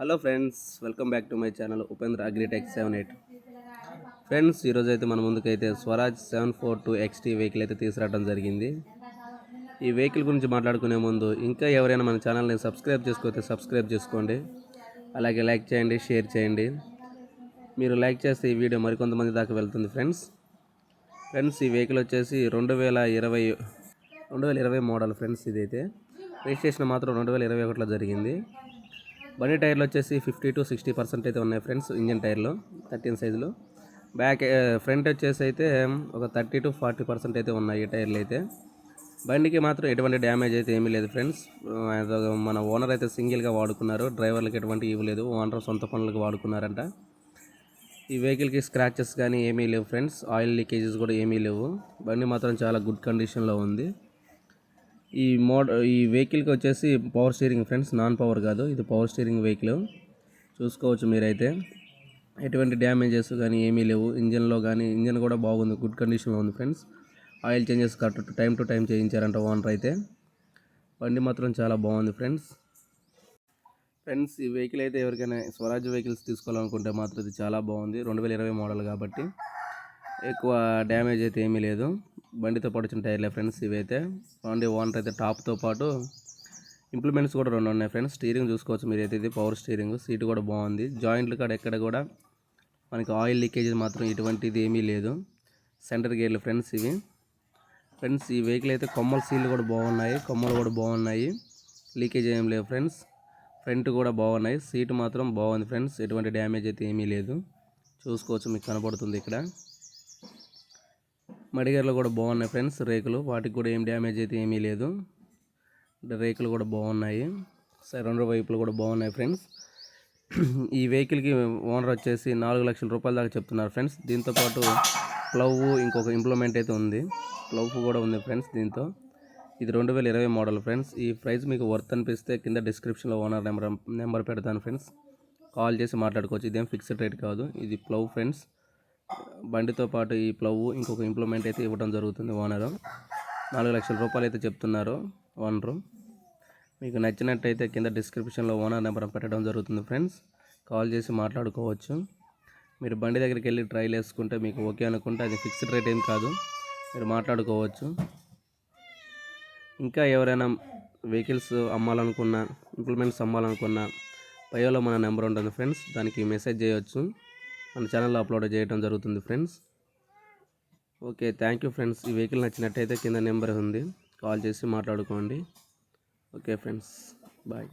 Hello friends, welcome back to my channel Upendra agritech 78. Friends, ఈరోజు అయితే మన ముందుకైతే స్వరాజ్ 742 XT వెహికల్ అయితే తీసుకురావడం జరిగింది. ఈ వెహికల్ గురించి మాట్లాడుకునే ముందు ఇంకా ఎవరైనా మన ఛానల్ని సబ్స్క్రైబ్ చేసుకోతే సబ్స్క్రైబ్ చేసుకోండి. అలాగే లైక్ చేయండి, షేర్ చేయండి. మీరు లైక్ చేస్తే ఈ వీడియో మరికొంతమంది దాకా వెళ్తుంది. ఫ్రెండ్స్, ఈ వెహికల్ వచ్చేసి 2020 మోడల్ ఫ్రెండ్స్. ఇదైతే రిజిస్ట్రేషన్ మాత్రం 2021లో జరిగింది. బండి టైర్లు వచ్చేసి 50 to 60% అయితే ఉన్నాయి ఫ్రెండ్స్. ఇంజన్ టైర్లు 13 సైజులు. ఫ్రంట్ వచ్చేసి అయితే ఒక 30 to 40% అయితే ఉన్నాయి టైర్లు అయితే. బండికి మాత్రం ఎటువంటి డ్యామేజ్ అయితే ఏమీ లేదు ఫ్రెండ్స్. మన ఓనర్ అయితే సింగిల్గా వాడుకున్నారు, డ్రైవర్లకు ఎటువంటి ఇవ్వలేదు, ఓనర్ సొంత పనులకు వాడుకున్నారంట. ఈ వెహికల్కి స్క్రాచెస్ కానీ ఏమీ లేవు ఫ్రెండ్స్. ఆయిల్ లీకేజెస్ కూడా ఏమీ లేవు. బండి మాత్రం చాలా గుడ్ కండిషన్లో ఉంది. ఈ వెహికల్కి వచ్చేసి power steering friends, non power కాదు, ఇది పవర్ స్టీరింగ్ వెహికల్. చూసుకోవచ్చు మీరైతే. ఎటువంటి డ్యామేజెస్ కానీ ఏమీ లేవు. ఇంజన్లో కానీ ఇంజన్ కూడా బాగుంది, గుడ్ కండిషన్లో ఉంది friends. Oil changes correct time to time చేయించారంట ఓనర్ అయితే. బండి మాత్రం చాలా బాగుంది ఫ్రెండ్స్. ఈ వెహికల్ అయితే ఎవరికైనా స్వరాజ్ వెహికల్స్ తీసుకోవాలనుకుంటే మాత్రం ఇది చాలా బాగుంది. 2020 మోడల్ కాబట్టి ఎక్కువ డ్యామేజ్ అయితే ఏమీ లేదు. బండితో పాటు వచ్చిన టైర్లే ఫ్రెండ్స్ ఇవైతే. బండి ఓనర్ అయితే టాప్తో పాటు ఇంప్లిమెంట్స్ కూడా 2 ఉన్నాయి ఫ్రెండ్స్. స్టీరింగ్ చూసుకోవచ్చు మీరైతే, ఇది పవర్ స్టీరింగ్. సీటు కూడా బాగుంది. జాయింట్లు కాడ ఎక్కడ కూడా మనకి ఆయిల్ లీకేజ్ మాత్రం ఎటువంటిది ఏమీ లేదు. సెంటర్ గేర్లు ఫ్రెండ్స్ ఇవి. ఈ వెహికల్ అయితే కొమ్మల సీళ్ళు కూడా బాగున్నాయి, కొమ్మలు కూడా బాగున్నాయి, లీకేజ్ ఏం లేవు ఫ్రెండ్స్. ఫ్రంట్ కూడా బాగున్నాయి. సీటు మాత్రం బాగుంది ఫ్రెండ్స్, ఎటువంటి డ్యామేజ్ అయితే ఏమీ లేదు. చూసుకోవచ్చు, మీకు కనపడుతుంది ఇక్కడ. మడిగేర్లు కూడా బాగున్నాయి ఫ్రెండ్స్. రేకులు, వాటికి కూడా ఏం డ్యామేజ్ అయితే ఏమీ లేదు. రేకులు కూడా బాగున్నాయి, రెండు వైపులు కూడా బాగున్నాయి ఫ్రెండ్స్. ఈ వెహికల్కి ఓనర్ వచ్చేసి 4 లక్షల రూపాయల దాకా చెప్తున్నారు ఫ్రెండ్స్. దీంతోపాటు ప్లవ్ ఇంకొక ఇంప్లిమెంట్ అయితే ఉంది, ప్లవ్ కూడా ఉంది ఫ్రెండ్స్ దీంతో. ఇది 2020 మోడల్ ఫ్రెండ్స్. ఈ ప్రైస్ మీకు వర్త్ అనిపిస్తే కింద డిస్క్రిప్షన్లో ఓనర్ నెంబర్ పెడతాను ఫ్రెండ్స్, కాల్ చేసి మాట్లాడుకోవచ్చు. ఇదేం ఫిక్స్డ్ రేట్ కాదు, ఇది ప్లవ్ ఫ్రెండ్స్. బండితో పాటు ఈ ప్లవ్ ఇంకొక ఇంప్లిమెంట్ అయితే ఇవ్వడం జరుగుతుంది ఓనరు. 4 లక్షల రూపాయలు అయితే చెప్తున్నారు ఓనరు. మీకు నచ్చినట్టయితే కింద డిస్క్రిప్షన్లో ఓనర్ నెంబర్ పెట్టడం జరుగుతుంది ఫ్రెండ్స్, కాల్ చేసి మాట్లాడుకోవచ్చు. మీరు బండి దగ్గరికి వెళ్ళి ట్రైల్ వేసుకుంటే మీకు ఓకే అనుకుంటే అది ఫిక్స్డ్ రేట్ ఏం కాదు, మీరు మాట్లాడుకోవచ్చు. ఇంకా ఎవరైనా వెహికల్స్ అమ్మాలనుకున్నా, ఇంప్లిమెంట్స్ అమ్మాలనుకున్నా బయోలో మన నెంబర్ ఉంటుంది ఫ్రెండ్స్, దానికి మెసేజ్ చేయవచ్చు. మన ఛానల్లో అప్లోడ్ చేయడం జరుగుతుంది friends. Okay, thank you friends. ఈ వెహికల్ నచ్చినట్టయితే కింద నెంబర్ ఉంది, కాల్ చేసి మాట్లాడుకోండి. Okay friends, bye.